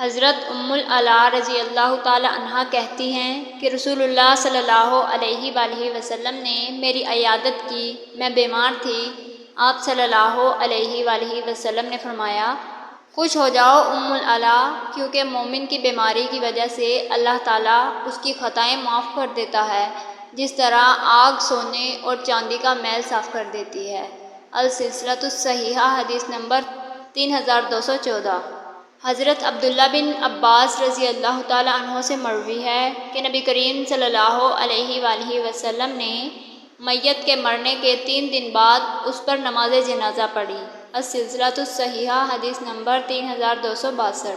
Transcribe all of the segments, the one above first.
حضرت ام العلا رضی اللہ تعالی عنہ کہتی ہیں کہ رسول اللہ صلی اللہ علیہ وآلہ وسلم نے میری عیادت کی، میں بیمار تھی۔ آپ صلی اللہ علیہ وآلہ وسلم نے فرمایا، خوش ہو جاؤ ام العلا، کیونکہ مومن کی بیماری کی وجہ سے اللہ تعالیٰ اس کی خطائیں معاف کر دیتا ہے، جس طرح آگ سونے اور چاندی کا میل صاف کر دیتی ہے۔ السلسلۃ الصحیحہ حدیث نمبر 3214۔ حضرت عبداللہ بن عباس رضی اللہ تعالیٰ عنہ سے مروی ہے کہ نبی کریم صلی اللہ علیہ وآلہ وسلم نے میت کے مرنے کے 3 دن بعد اس پر نماز جنازہ پڑھی۔ السلسلۃ الصحیحہ حدیث نمبر 3262۔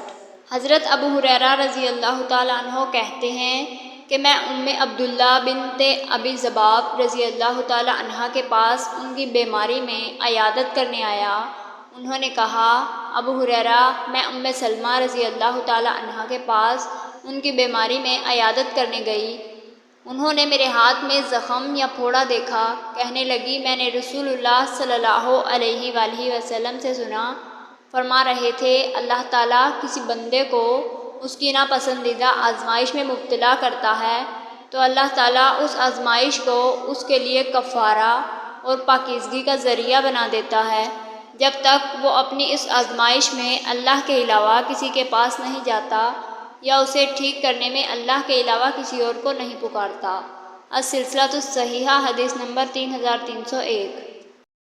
حضرت ابو ہریرہ رضی اللہ تعالیٰ عنہ کہتے ہیں کہ میں ام عبداللہ بنت ابی ذباب رضی اللہ تعالیٰ عنہ کے پاس ان کی بیماری میں عیادت کرنے آیا۔ انہوں نے کہا، ابو ہریرہ، میں ام سلمہ رضی اللہ تعالیٰ عنہ کے پاس ان کی بیماری میں عیادت کرنے گئی۔ انہوں نے میرے ہاتھ میں زخم یا پھوڑا دیکھا۔ کہنے لگی، میں نے رسول اللہ صلی اللہ علیہ وآلہ وسلم سے سنا، فرما رہے تھے، اللہ تعالیٰ کسی بندے کو اس کی ناپسندیدہ آزمائش میں مبتلا کرتا ہے تو اللہ تعالیٰ اس آزمائش کو اس کے لیے کفارہ اور پاکیزگی کا ذریعہ بنا دیتا ہے، جب تک وہ اپنی اس آزمائش میں اللہ کے علاوہ کسی کے پاس نہیں جاتا یا اسے ٹھیک کرنے میں اللہ کے علاوہ کسی اور کو نہیں پکارتا۔ السلسلۃ الصحیحہ حدیث نمبر 3301۔